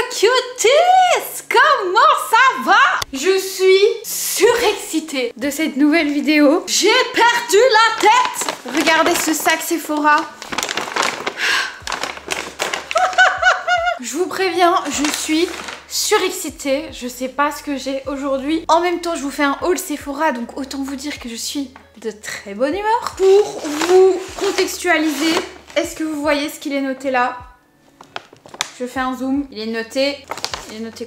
cuties! Comment ça va? Je suis surexcitée de cette nouvelle vidéo. J'ai perdu la tête! Regardez ce sac Sephora. Je vous préviens, je suis surexcitée. Je sais pas ce que j'ai aujourd'hui. En même temps, je vous fais un haul Sephora, donc autant vous dire que je suis de très bonne humeur. Pour vous contextualiser, est-ce que vous voyez ce qu'il est noté là? Je fais un zoom. Il est noté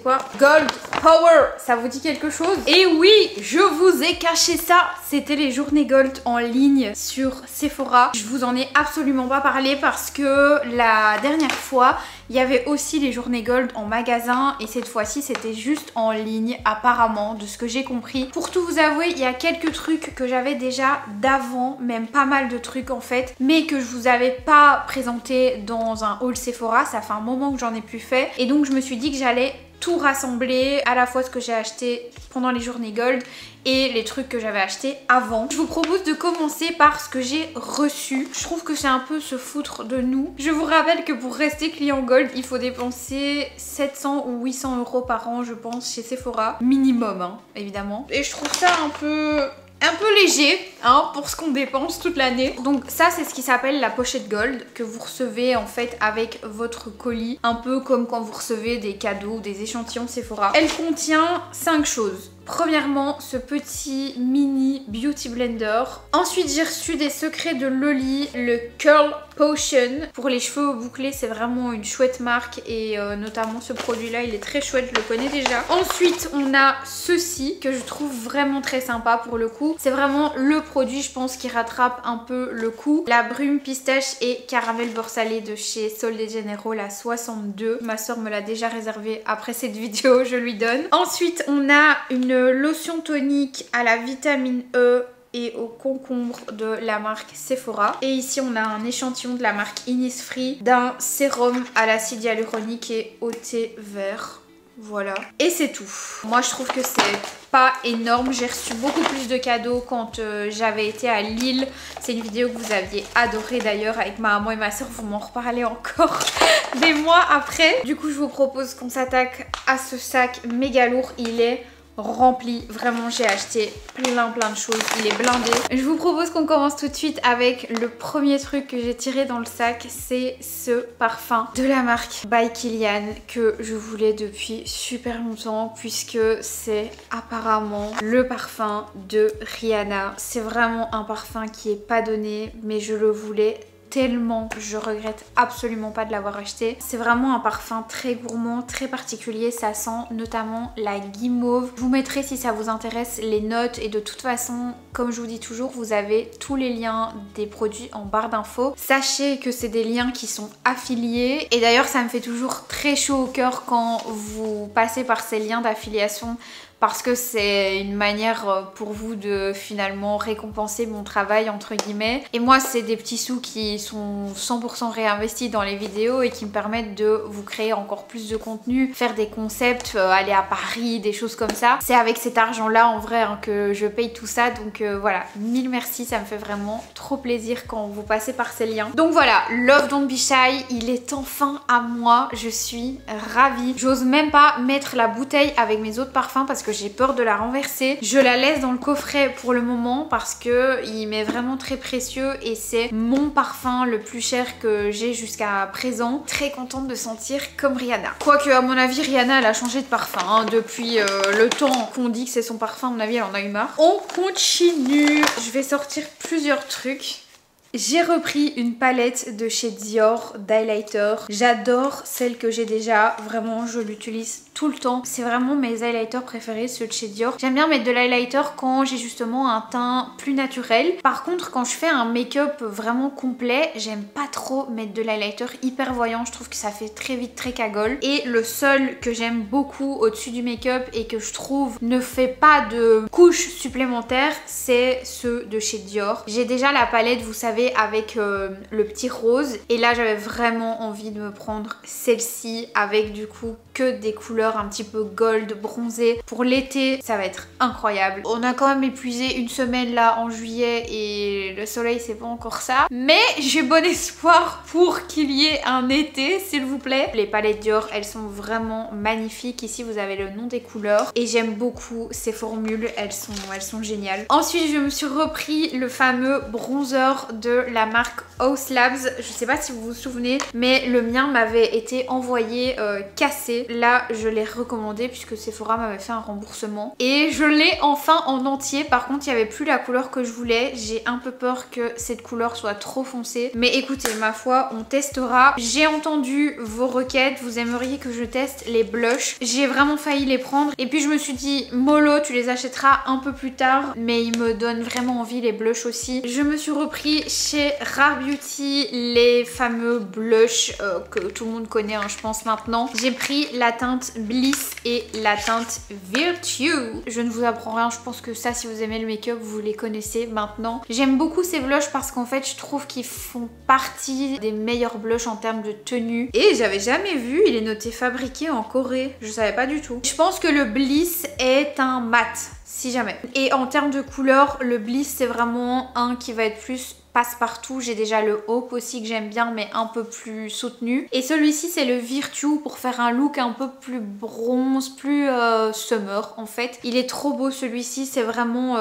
quoi? Gold Power. Ça vous dit quelque chose? Et oui, je vous ai caché ça. C'était les journées Gold en ligne sur Sephora. Je vous en ai absolument pas parlé parce que la dernière fois, il y avait aussi les journées Gold en magasin et cette fois-ci c'était juste en ligne apparemment, de ce que j'ai compris. Pour tout vous avouer, il y a quelques trucs que j'avais déjà d'avant, même pas mal de trucs en fait, mais que je vous avais pas présenté dans un haul Sephora. Ça fait un moment que j'en ai plus fait et donc je me suis dit que j'allais tout rassembler, à la fois ce que j'ai acheté pendant les journées Gold et les trucs que j'avais acheté avant. Je vous propose de commencer par ce que j'ai reçu. Je trouve que c'est un peu se foutre de nous. Je vous rappelle que pour rester client Gold, il faut dépenser 700 ou 800 € par an, je pense, chez Sephora. Minimum, hein, évidemment. Et je trouve ça un peu léger hein, pour ce qu'on dépense toute l'année. Donc ça c'est ce qui s'appelle la pochette Gold que vous recevez en fait avec votre colis, un peu comme quand vous recevez des cadeaux ou des échantillons Sephora. Elle contient 5 choses. Premièrement, ce petit mini beauty blender. Ensuite, j'ai reçu des secrets de Loli, le Curl Potion. Pour les cheveux bouclés, c'est vraiment une chouette marque et notamment ce produit-là, il est très chouette, je le connais déjà. Ensuite, on a ceci que je trouve vraiment très sympa pour le coup. C'est vraiment le produit, je pense, qui rattrape un peu le coup. La brume pistache et caramel beurre salé de chez Sol de Janeiro, la 62. Ma soeur me l'a déjà réservé après cette vidéo, je lui donne. Ensuite, on a une lotion tonique à la vitamine E et au concombre de la marque Sephora. Et ici on a un échantillon de la marque Innisfree d'un sérum à l'acide hyaluronique et au thé vert. Voilà. Et c'est tout. Moi je trouve que c'est pas énorme. J'ai reçu beaucoup plus de cadeaux quand j'avais été à Lille. C'est une vidéo que vous aviez adorée d'ailleurs avec ma maman et ma soeur. Vous m'en reparlez encore des mois après. Du coup je vous propose qu'on s'attaque à ce sac méga lourd. Il est rempli, vraiment j'ai acheté plein de choses, il est blindé. Je vous propose qu'on commence tout de suite avec le premier truc que j'ai tiré dans le sac, c'est ce parfum de la marque By Kilian que je voulais depuis super longtemps puisque c'est apparemment le parfum de Rihanna. C'est vraiment un parfum qui est pas donné mais je le voulais tellement, je regrette absolument pas de l'avoir acheté. C'est vraiment un parfum très gourmand, très particulier, ça sent notamment la guimauve. Je vous mettrai si ça vous intéresse les notes et de toute façon, comme je vous dis toujours, vous avez tous les liens des produits en barre d'infos. Sachez que c'est des liens qui sont affiliés et d'ailleurs ça me fait toujours très chaud au cœur quand vous passez par ces liens d'affiliation parce que c'est une manière pour vous de finalement récompenser mon travail entre guillemets. Et moi c'est des petits sous qui sont 100% réinvestis dans les vidéos et qui me permettent de vous créer encore plus de contenu, faire des concepts, aller à Paris, des choses comme ça. C'est avec cet argent là en vrai hein, que je paye tout ça, donc voilà, mille merci, ça me fait vraiment trop plaisir quand vous passez par ces liens. Donc voilà, Love Don't Be Shy, il est enfin à moi, je suis ravie. J'ose même pas mettre la bouteille avec mes autres parfums parce que j'ai peur de la renverser. Je la laisse dans le coffret pour le moment parce que il m'est vraiment très précieux et c'est mon parfum le plus cher que j'ai jusqu'à présent. Très contente de sentir comme Rihanna. Quoique à mon avis Rihanna elle a changé de parfum hein, depuis le temps qu'on dit que c'est son parfum, à mon avis elle en a eu marre. On continue. Je vais sortir plusieurs trucs. J'ai repris une palette de chez Dior d'highlighter. J'adore celle que j'ai déjà, vraiment je l'utilise tout le temps. C'est vraiment mes highlighters préférés, ceux de chez Dior. J'aime bien mettre de l'highlighter quand j'ai justement un teint plus naturel. Par contre quand je fais un make-up vraiment complet, j'aime pas trop mettre de l'highlighter hyper voyant. Je trouve que ça fait très vite très cagole. Et le seul que j'aime beaucoup au-dessus du make-up et que je trouve ne fait pas de couche supplémentaire, c'est ceux de chez Dior. J'ai déjà la palette, vous savez, savez, avec le petit rose. Et là j'avais vraiment envie de me prendre celle-ci avec du coup que des couleurs un petit peu gold, bronzé. Pour l'été, ça va être incroyable. On a quand même épuisé une semaine là en juillet et le soleil c'est pas encore ça. Mais j'ai bon espoir pour qu'il y ait un été, s'il vous plaît. Les palettes Dior, elles sont vraiment magnifiques. Ici vous avez le nom des couleurs et j'aime beaucoup ces formules, elles sont géniales. Ensuite je me suis repris le fameux bronzer de la marque Haus Labs. Je sais pas si vous vous souvenez, mais le mien m'avait été envoyé cassé. Là je l'ai recommandé puisque Sephora m'avait fait un remboursement et je l'ai enfin en entier. Par contre il n'y avait plus la couleur que je voulais. J'ai un peu peur que cette couleur soit trop foncée, mais écoutez, ma foi, on testera. J'ai entendu vos requêtes, vous aimeriez que je teste les blushs. J'ai vraiment failli les prendre et puis je me suis dit mollo, tu les achèteras un peu plus tard, mais ils me donnent vraiment envie les blushs aussi. Je me suis repris chez Rare Beauty les fameux blushs que tout le monde connaît je pense maintenant. J'ai pris la teinte Bliss et la teinte Virtue. Je ne vous apprends rien, je pense que ça, si vous aimez le make-up, vous les connaissez maintenant. J'aime beaucoup ces blushs parce qu'en fait je trouve qu'ils font partie des meilleurs blushs en termes de tenue. Et j'avais jamais vu, il est noté fabriqué en Corée, je savais pas du tout. Je pense que le Bliss est un mat, si jamais. Et en termes de couleur, le Bliss c'est vraiment un qui va être plus passe-partout. J'ai déjà le Hope aussi que j'aime bien mais un peu plus soutenu. Et celui-ci c'est le Virtue pour faire un look un peu plus bronze, plus summer en fait. Il est trop beau celui-ci, c'est vraiment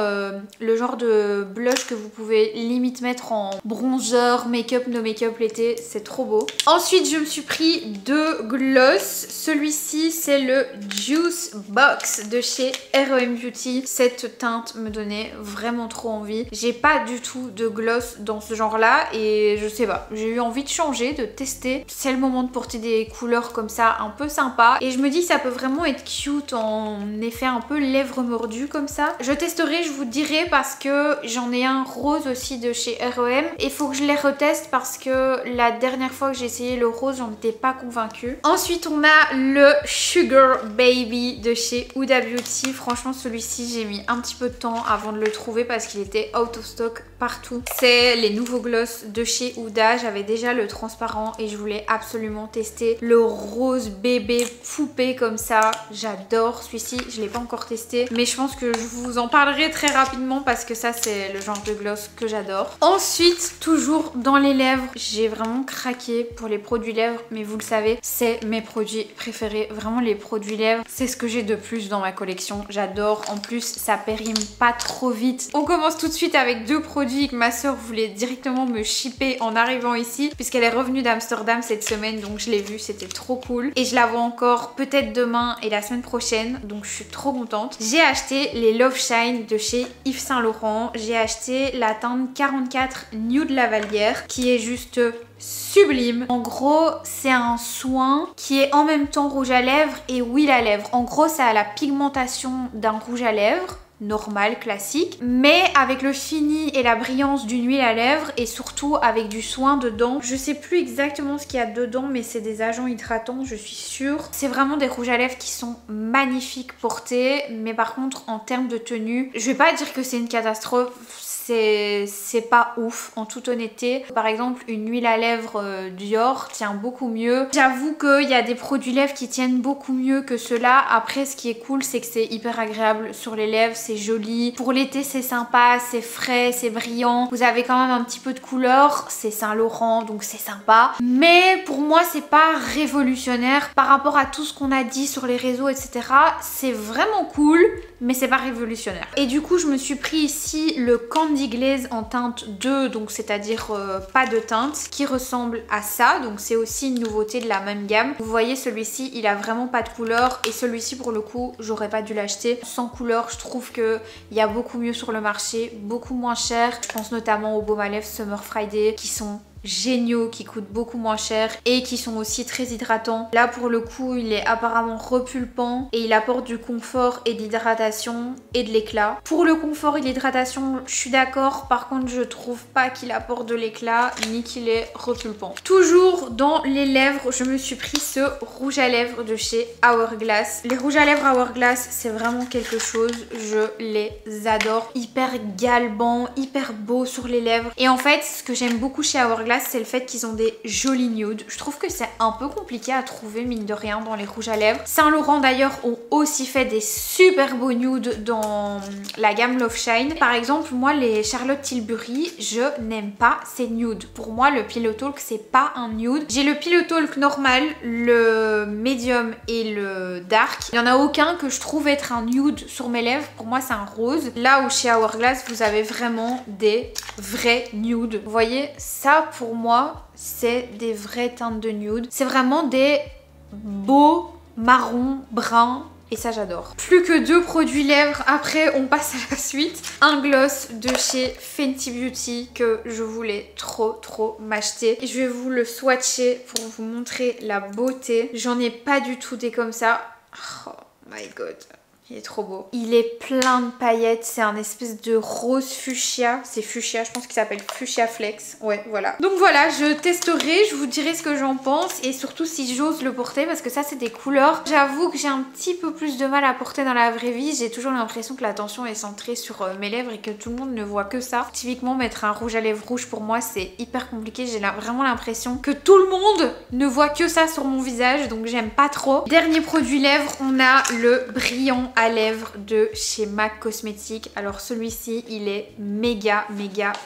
le genre de blush que vous pouvez limite mettre en bronzer, make-up, no make-up l'été, c'est trop beau. Ensuite je me suis pris deux gloss. Celui-ci c'est le Juice Box de chez R.E.M. Beauty. Cette teinte me donnait vraiment trop envie. J'ai pas du tout de gloss dans ce genre là et je sais pas, j'ai eu envie de changer, de tester. C'est le moment de porter des couleurs comme ça un peu sympa et je me dis que ça peut vraiment être cute en effet un peu lèvres mordues comme ça. Je testerai, je vous dirai parce que j'en ai un rose aussi de chez R.E.M. et il faut que je les reteste parce que la dernière fois que j'ai essayé le rose j'en étais pas convaincue. Ensuite on a le Sugar Baby de chez Huda Beauty. Franchement celui-ci j'ai mis un petit peu de temps avant de le trouver parce qu'il était out of stock partout. C'est les nouveaux gloss de chez Huda. J'avais déjà le transparent et je voulais absolument tester le rose bébé poupée comme ça. J'adore celui-ci, je l'ai pas encore testé mais je pense que je vous en parlerai très rapidement parce que ça c'est le genre de gloss que j'adore. Ensuite toujours dans les lèvres, j'ai vraiment craqué pour les produits lèvres mais vous le savez c'est mes produits préférés. Vraiment les produits lèvres c'est ce que j'ai de plus dans ma collection. J'adore, en plus ça périme pas trop vite. On commence tout de suite avec deux produits que ma soeur voulait directement me shipper en arrivant ici puisqu'elle est revenue d'Amsterdam cette semaine donc je l'ai vue, c'était trop cool et je la vois encore peut-être demain et la semaine prochaine donc je suis trop contente. J'ai acheté les Love Shine de chez Yves Saint Laurent. J'ai acheté la teinte 44 Nude Lavalière qui est juste sublime. En gros c'est un soin qui est en même temps rouge à lèvres et huile à lèvres. En gros ça a la pigmentation d'un rouge à lèvres normal, classique, mais avec le fini et la brillance d'une huile à lèvres et surtout avec du soin dedans. Je sais plus exactement ce qu'il y a dedans mais c'est des agents hydratants je suis sûre. C'est vraiment des rouges à lèvres qui sont magnifiques portés mais par contre en termes de tenue, je vais pas dire que c'est une catastrophe, c'est pas ouf en toute honnêteté. Par exemple une huile à lèvres Dior tient beaucoup mieux. J'avoue qu'il y a des produits lèvres qui tiennent beaucoup mieux que ceux-là. Après ce qui est cool c'est que c'est hyper agréable sur les lèvres, c'est joli. Pour l'été c'est sympa, c'est frais, c'est brillant. Vous avez quand même un petit peu de couleur, c'est Saint Laurent donc c'est sympa. Mais pour moi c'est pas révolutionnaire par rapport à tout ce qu'on a dit sur les réseaux etc. C'est vraiment cool mais c'est pas révolutionnaire. Et du coup je me suis pris ici le Candy Glaze en teinte 2 donc c'est-à-dire pas de teinte qui ressemble à ça donc c'est aussi une nouveauté de la même gamme. Vous voyez celui-ci il a vraiment pas de couleur et celui-ci pour le coup j'aurais pas dû l'acheter sans couleur. Je trouve qu'il y a beaucoup mieux sur le marché, beaucoup moins cher. Je pense notamment aux baumes à lèvres Summer Friday qui sont géniaux qui coûtent beaucoup moins cher et qui sont aussi très hydratants. Là pour le coup il est apparemment repulpant et il apporte du confort et de l'hydratation et de l'éclat. Pour le confort et l'hydratation je suis d'accord, par contre je trouve pas qu'il apporte de l'éclat ni qu'il est repulpant. Toujours dans les lèvres, je me suis pris ce rouge à lèvres de chez Hourglass. Les rouges à lèvres Hourglass c'est vraiment quelque chose, je les adore. Hyper galbant, hyper beau sur les lèvres. Et en fait ce que j'aime beaucoup chez Hourglass c'est le fait qu'ils ont des jolis nudes. Je trouve que c'est un peu compliqué à trouver mine de rien dans les rouges à lèvres. Saint Laurent d'ailleurs ont aussi fait des super beaux nudes dans la gamme Love Shine. Par exemple moi les Charlotte Tilbury je n'aime pas ces nudes. Pour moi le Pillow Talk c'est pas un nude. J'ai le Pillow Talk normal, le medium et le dark. Il n'y en a aucun que je trouve être un nude sur mes lèvres. Pour moi c'est un rose. Là où chez Hourglass vous avez vraiment des vrais nudes. Vous voyez ça pour moi c'est des vraies teintes de nude. C'est vraiment des beaux marrons bruns. Et ça j'adore. Plus que 2 produits lèvres, après on passe à la suite. Un gloss de chez Fenty Beauty que je voulais trop m'acheter. Je vais vous le swatcher pour vous montrer la beauté. J'en ai pas du tout des comme ça. Oh my god. Il est trop beau. Il est plein de paillettes. C'est un espèce de rose fuchsia. C'est fuchsia, je pense qu'il s'appelle Fuchsia Flex. Ouais, voilà. Donc voilà, je testerai, je vous dirai ce que j'en pense. Et surtout si j'ose le porter parce que ça c'est des couleurs. J'avoue que j'ai un petit peu plus de mal à porter dans la vraie vie. J'ai toujours l'impression que l'attention est centrée sur mes lèvres et que tout le monde ne voit que ça. Typiquement mettre un rouge à lèvres rouge pour moi c'est hyper compliqué. J'ai vraiment l'impression que tout le monde ne voit que ça sur mon visage. Donc j'aime pas trop. Dernier produit lèvres, on a le brillant à lèvres de chez MAC Cosmetics. Alors celui-ci il est méga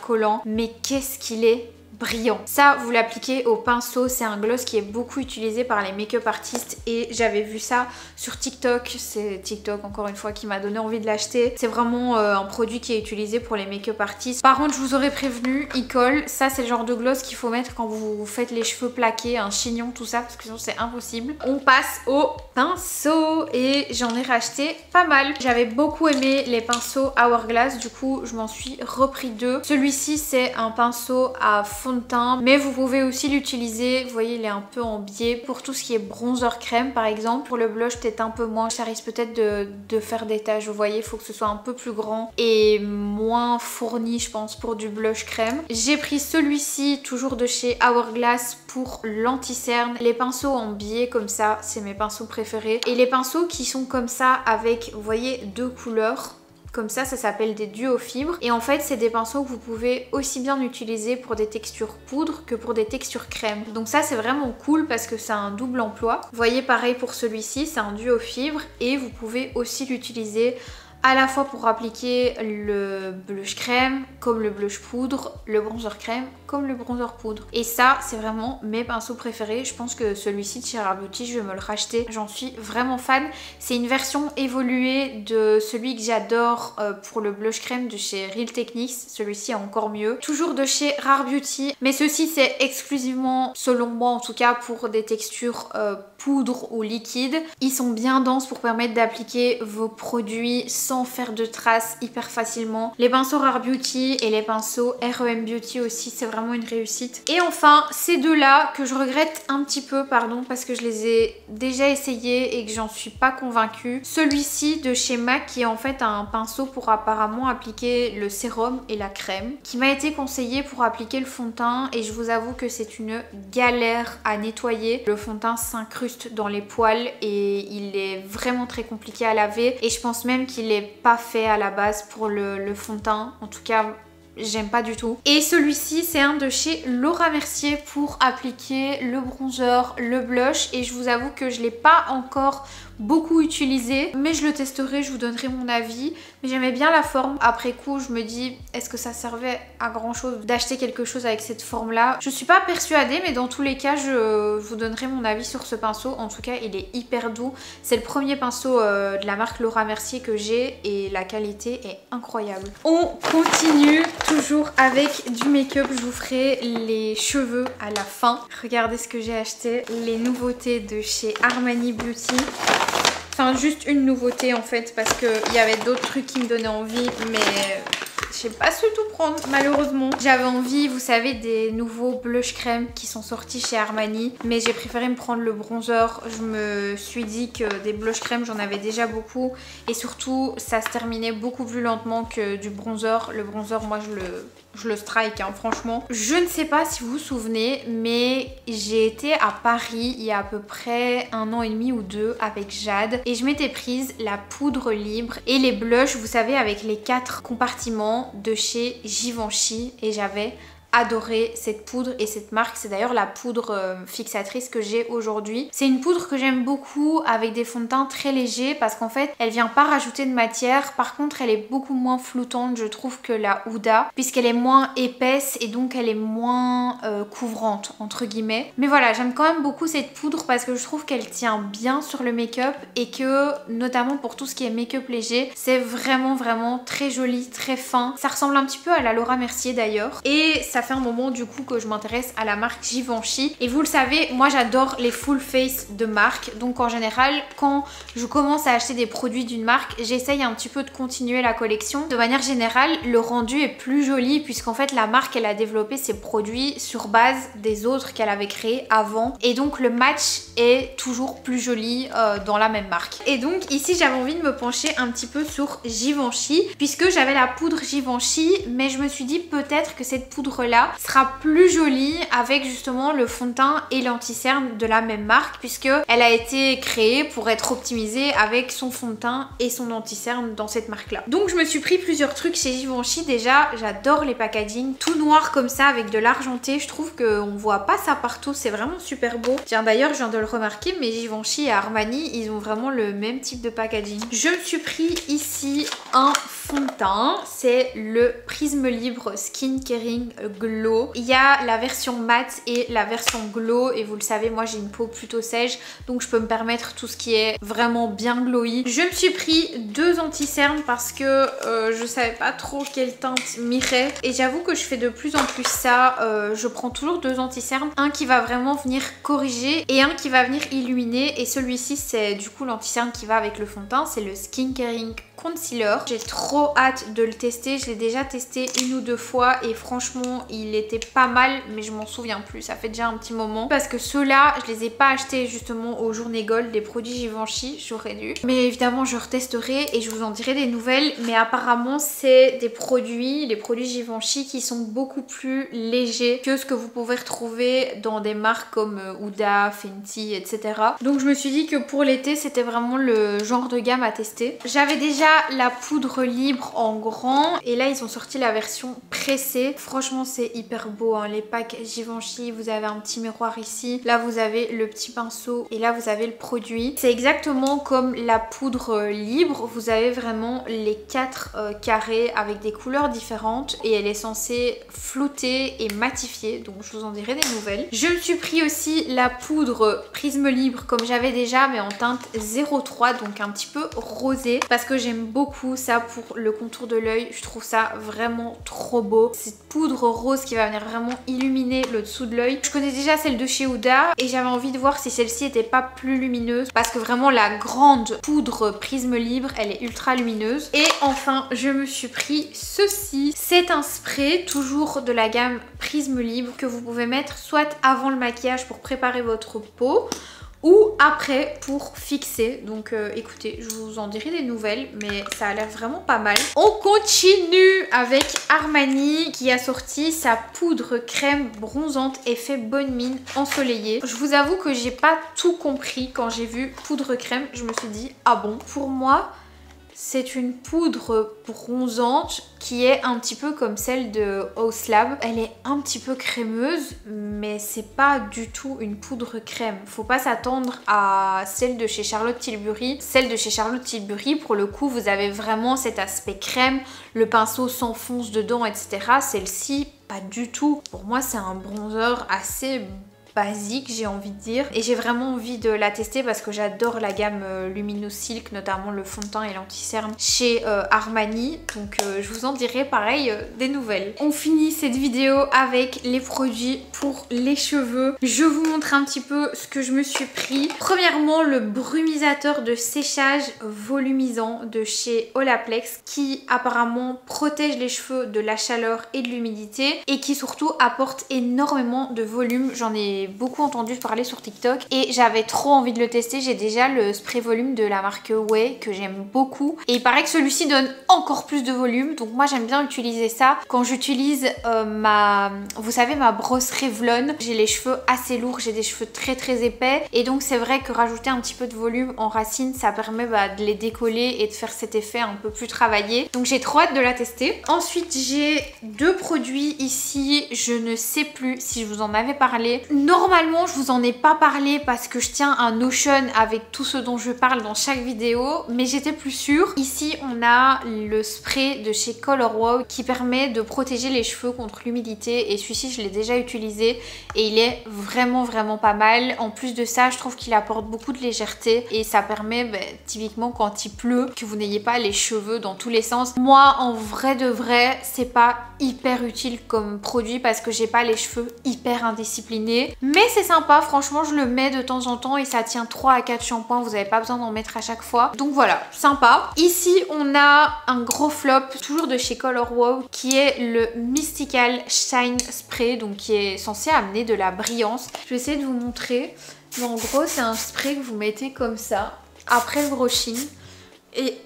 collant, mais qu'est-ce qu'il est brillant. Ça vous l'appliquez au pinceau, c'est un gloss qui est beaucoup utilisé par les make-up artistes et j'avais vu ça sur TikTok. C'est TikTok encore une fois qui m'a donné envie de l'acheter. C'est vraiment un produit qui est utilisé pour les make-up artistes. Par contre je vous aurais prévenu, il colle. Ça c'est le genre de gloss qu'il faut mettre quand vous faites les cheveux plaqués, un chignon, tout ça, parce que sinon c'est impossible. On passe au pinceau et j'en ai racheté pas mal. J'avais beaucoup aimé les pinceaux Hourglass, du coup je m'en suis repris 2. Celui-ci c'est un pinceau à fond de teint, mais vous pouvez aussi l'utiliser, vous voyez il est un peu en biais pour tout ce qui est bronzer crème par exemple. Pour le blush peut-être un peu moins, ça risque peut-être de faire des taches, vous voyez, il faut que ce soit un peu plus grand et moins fourni je pense pour du blush crème. J'ai pris celui-ci toujours de chez Hourglass pour l'anti-cerne. Les pinceaux en biais comme ça c'est mes pinceaux préférés et les pinceaux qui sont comme ça avec, vous voyez, 2 couleurs comme ça s'appelle des duos fibres et en fait c'est des pinceaux que vous pouvez aussi bien utiliser pour des textures poudre que pour des textures crème. Donc ça c'est vraiment cool parce que c'est un double emploi. Vous voyez pareil pour celui-ci, c'est un duo fibres et vous pouvez aussi l'utiliser à la fois pour appliquer le blush crème comme le blush poudre, le bronzer crème comme le bronzer poudre. Et ça c'est vraiment mes pinceaux préférés. Je pense que celui-ci de chez Rare Beauty je vais me le racheter, j'en suis vraiment fan. C'est une version évoluée de celui que j'adore pour le blush crème de chez Real Techniques. Celui-ci est encore mieux. Toujours de chez Rare Beauty, mais ceci c'est exclusivement, selon moi en tout cas, pour des textures poudre ou liquide. Ils sont bien denses pour permettre d'appliquer vos produits sans faire de traces hyper facilement. Les pinceaux Rare Beauty et les pinceaux REM Beauty aussi, c'est vraiment une réussite. Et enfin ces deux là que je regrette un petit peu, pardon, parce que je les ai déjà essayés et que j'en suis pas convaincue. Celui-ci de chez MAC qui est en fait un pinceau pour apparemment appliquer le sérum et la crème, qui m'a été conseillé pour appliquer le fond de teint et je vous avoue que c'est une galère à nettoyer. Le fond de teint s'incruste dans les poils et il est vraiment très compliqué à laver et je pense même qu'il est pas fait à la base pour le fond de teint. En tout cas j'aime pas du tout. Et celui-ci c'est un de chez Laura Mercier pour appliquer le bronzer, le blush et je vous avoue que je l'ai pas encore beaucoup utilisé, mais je le testerai, je vous donnerai mon avis. Mais j'aimais bien la forme. Après coup je me dis est-ce que ça servait à grand chose d'acheter quelque chose avec cette forme là? Je suis pas persuadée, mais dans tous les cas je vous donnerai mon avis sur ce pinceau. En tout cas il est hyper doux, c'est le premier pinceau de la marque Laura Mercier que j'ai et la qualité est incroyable. On continue toujours avec du make-up, je vous ferai les cheveux à la fin. Regardez ce que j'ai acheté, les nouveautés de chez Armani Beauty. Enfin juste une nouveauté en fait parce qu'il y avait d'autres trucs qui me donnaient envie, mais je sais pas su tout prendre malheureusement. J'avais envie, vous savez, des nouveaux blush crème qui sont sortis chez Armani, mais j'ai préféré me prendre le bronzer. Je me suis dit que des blush crème j'en avais déjà beaucoup et surtout ça se terminait beaucoup plus lentement que du bronzer. Le bronzer moi je le strike hein, franchement. Je ne sais pas si vous vous souvenez, mais j'ai été à Paris il y a à peu près 1 an et demi ou 2 avec Jade et je m'étais prise la poudre libre et les blushs, vous savez, avec les 4 compartiments de chez Givenchy, et j'avais adoré cette poudre et cette marque. C'est d'ailleurs la poudre fixatrice que j'ai aujourd'hui. C'est une poudre que j'aime beaucoup avec des fonds de teint très légers parce qu'en fait elle vient pas rajouter de matière. Par contre elle est beaucoup moins floutante je trouve que la Huda, puisqu'elle est moins épaisse et donc elle est moins couvrante entre guillemets. Mais voilà, j'aime quand même beaucoup cette poudre parce que je trouve qu'elle tient bien sur le make-up et que notamment pour tout ce qui est make-up léger, c'est vraiment très joli, très fin. Ça ressemble un petit peu à la Laura Mercier d'ailleurs, et ça fait un moment du coup que je m'intéresse à la marque Givenchy. Et vous le savez, moi j'adore les full face de marque, donc en général quand je commence à acheter des produits d'une marque, j'essaye un petit peu de continuer la collection. De manière générale, le rendu est plus joli puisqu'en fait la marque elle a développé ses produits sur base des autres qu'elle avait créés avant, et donc le match est toujours plus joli dans la même marque. Et donc ici j'avais envie de me pencher un petit peu sur Givenchy puisque j'avais la poudre Givenchy, mais je me suis dit peut-être que cette poudre là sera plus jolie avec justement le fond de teint et l'anti-cerne de la même marque, puisque elle a été créée pour être optimisée avec son fond de teint et son anti-cerne dans cette marque là. Donc je me suis pris plusieurs trucs chez Givenchy. Déjà j'adore les packaging tout noir comme ça avec de l'argenté, je trouve qu'on voit pas ça partout, c'est vraiment super beau. Tiens d'ailleurs je viens de le remarquer, mais Givenchy et Armani ils ont vraiment le même type de packaging. Je me suis pris ici un fond de teint, c'est le Prisme Libre Skin Caring Glow. Il y a la version mat et la version glow, et vous le savez moi j'ai une peau plutôt sèche donc je peux me permettre tout ce qui est vraiment bien glowy. Je me suis pris 2 anti-cernes parce que je savais pas trop quelle teinte m'irait, et j'avoue que je fais de plus en plus ça. Je prends toujours 2 anti-cernes, un qui va vraiment venir corriger et un qui va venir illuminer, et celui-ci c'est du coup l'anti-cerne qui va avec le fond de teint, c'est le Skin Caring Concealer. J'ai trop hâte de le tester, je l'ai déjà testé 1 ou 2 fois et franchement il était pas mal, mais je m'en souviens plus, ça fait déjà un petit moment parce que ceux-là je les ai pas achetés justement aux journées gold des produits Givenchy, j'aurais dû, mais évidemment je retesterai et je vous en dirai des nouvelles. Mais apparemment c'est des produits, les produits Givenchy qui sont beaucoup plus légers que ce que vous pouvez retrouver dans des marques comme Huda, Fenty, etc. Donc je me suis dit que pour l'été c'était vraiment le genre de gamme à tester. J'avais déjà la poudre libre en grand et là ils ont sorti la version pressée. Franchement c'est hyper beau hein, les packs Givenchy. Vous avez un petit miroir ici, là vous avez le petit pinceau et là vous avez le produit. C'est exactement comme la poudre libre, vous avez vraiment les 4 carrés avec des couleurs différentes et elle est censée flouter et matifier, donc je vous en dirai des nouvelles. Je me suis pris aussi la poudre Prisme Libre comme j'avais déjà, mais en teinte 03, donc un petit peu rosé, parce que j'aime beaucoup ça pour le contour de l'œil. Je trouve ça vraiment trop beau, cette poudre rose qui va venir vraiment illuminer le dessous de l'œil. Je connais déjà celle de chez Huda et j'avais envie de voir si celle-ci était pas plus lumineuse, parce que vraiment la grande poudre Prisme Libre elle est ultra lumineuse. Et enfin je me suis pris ceci, c'est un spray toujours de la gamme Prisme Libre que vous pouvez mettre soit avant le maquillage pour préparer votre peau ou après pour fixer. Donc écoutez, je vous en dirai des nouvelles, mais ça a l'air vraiment pas mal. On continue avec Armani qui a sorti sa poudre crème bronzante effet bonne mine ensoleillée. Je vous avoue que j'ai pas tout compris quand j'ai vu poudre crème. Je me suis dit ah bon. Pour moi c'est une poudre bronzante qui est un petit peu comme celle de Haus Lab. Elle est un petit peu crémeuse, mais c'est pas du tout une poudre crème. Faut pas s'attendre à celle de chez Charlotte Tilbury. Celle de chez Charlotte Tilbury, pour le coup, vous avez vraiment cet aspect crème. Le pinceau s'enfonce dedans, etc. Celle-ci, pas du tout. Pour moi, c'est un bronzer assez basique, j'ai envie de dire, et j'ai vraiment envie de la tester parce que j'adore la gamme Luminous Silk, notamment le fond de teint et l'anti-cerne chez Armani, donc je vous en dirai pareil des nouvelles. On finit cette vidéo avec les produits pour les cheveux. Je vous montre un petit peu ce que je me suis pris. Premièrement, le brumisateur de séchage volumisant de chez Olaplex qui apparemment protège les cheveux de la chaleur et de l'humidité et qui surtout apporte énormément de volume. J'en ai beaucoup entendu parler sur TikTok et j'avais trop envie de le tester. J'ai déjà le spray volume de la marque Ouai que j'aime beaucoup et il paraît que celui-ci donne encore plus de volume, donc moi j'aime bien utiliser ça quand j'utilise vous savez, ma brosse Revlon. J'ai les cheveux assez lourds, j'ai des cheveux très épais et donc c'est vrai que rajouter un petit peu de volume en racine ça permet de les décoller et de faire cet effet un peu plus travaillé, donc j'ai trop hâte de la tester. Ensuite j'ai deux produits ici, je ne sais plus si je vous en avais parlé. Normalement je vous en ai pas parlé parce que je tiens un Notion avec tout ce dont je parle dans chaque vidéo, mais j'étais plus sûre. Ici on a le spray de chez Color Wow qui permet de protéger les cheveux contre l'humidité et celui-ci je l'ai déjà utilisé et il est vraiment pas mal. En plus de ça je trouve qu'il apporte beaucoup de légèreté et ça permet typiquement quand il pleut que vous n'ayez pas les cheveux dans tous les sens. Moi en vrai de vrai c'est pas hyper utile comme produit parce que j'ai pas les cheveux hyper indisciplinés, mais c'est sympa, franchement je le mets de temps en temps et ça tient 3 à 4 shampoings, vous n'avez pas besoin d'en mettre à chaque fois, donc voilà, sympa. Ici on a un gros flop toujours de chez Color Wow qui est le Mystical Shine Spray, donc qui est censé amener de la brillance. Je vais essayer de vous montrer, mais en gros c'est un spray que vous mettez comme ça après le brushing et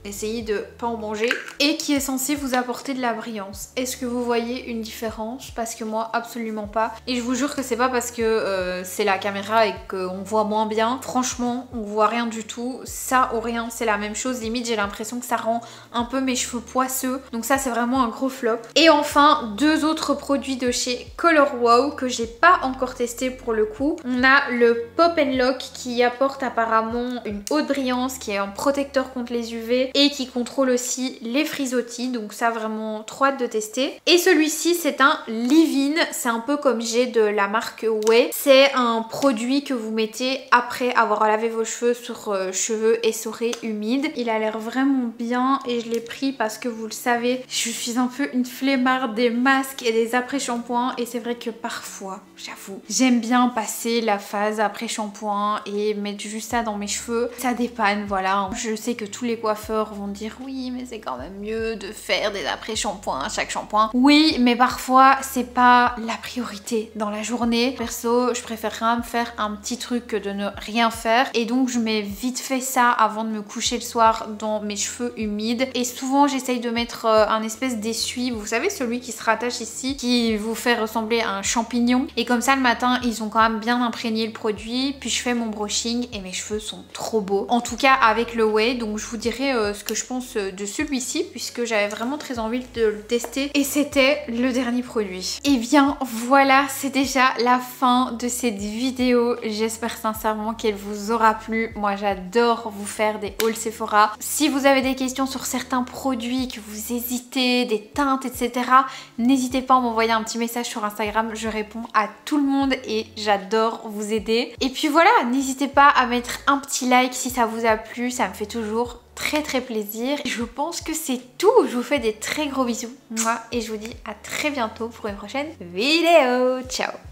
essayez de pas en manger, et qui est censé vous apporter de la brillance. Est-ce que vous voyez une différence? Parce que moi absolument pas, et je vous jure que c'est pas parce que c'est la caméra et qu'on voit moins bien. Franchement on voit rien du tout, ça ou rien, c'est la même chose, limite j'ai l'impression que ça rend un peu mes cheveux poisseux, donc ça c'est vraiment un gros flop. Et enfin deux autres produits de chez Color Wow que j'ai pas encore testé pour le coup. On a le Pop and Lock qui apporte apparemment une haute brillance, qui est un protecteur contre les UV et qui contrôle aussi les frisottis, donc ça vraiment trop hâte de tester. Et celui-ci c'est un leave-in, c'est un peu comme j'ai de la marque Ouai, c'est un produit que vous mettez après avoir lavé vos cheveux sur cheveux essorés humides. Il a l'air vraiment bien et je l'ai pris parce que vous le savez, je suis un peu une flemmarde des masques et des après-shampoings et c'est vrai que parfois, j'avoue, j'aime bien passer la phase après-shampoing et mettre juste ça dans mes cheveux, ça dépanne, voilà. Je sais que tous les coiffeurs vont dire oui mais c'est quand même mieux de faire des après-shampoings à chaque shampoing. Oui mais parfois c'est pas la priorité dans la journée. Perso je préférerais me faire un petit truc que de ne rien faire et donc je mets vite fait ça avant de me coucher le soir dans mes cheveux humides et souvent j'essaye de mettre un espèce d'essuie, vous savez celui qui se rattache ici, qui vous fait ressembler à un champignon, et comme ça le matin ils ont quand même bien imprégné le produit, puis je fais mon brushing et mes cheveux sont trop beaux. En tout cas avec le Ouai, donc je vous dirai ce que je pense de celui-ci puisque j'avais vraiment très envie de le tester et c'était le dernier produit. Et bien voilà, c'est déjà la fin de cette vidéo. J'espère sincèrement qu'elle vous aura plu. Moi j'adore vous faire des hauls Sephora. Si vous avez des questions sur certains produits, que vous hésitez, des teintes etc, n'hésitez pas à m'envoyer un petit message sur Instagram, je réponds à tout le monde et j'adore vous aider. Et puis voilà, n'hésitez pas à mettre un petit like si ça vous a plu, ça me fait toujours très plaisir. Je pense que c'est tout. Je vous fais des très gros bisous. Moi, et je vous dis à très bientôt pour une prochaine vidéo. Ciao!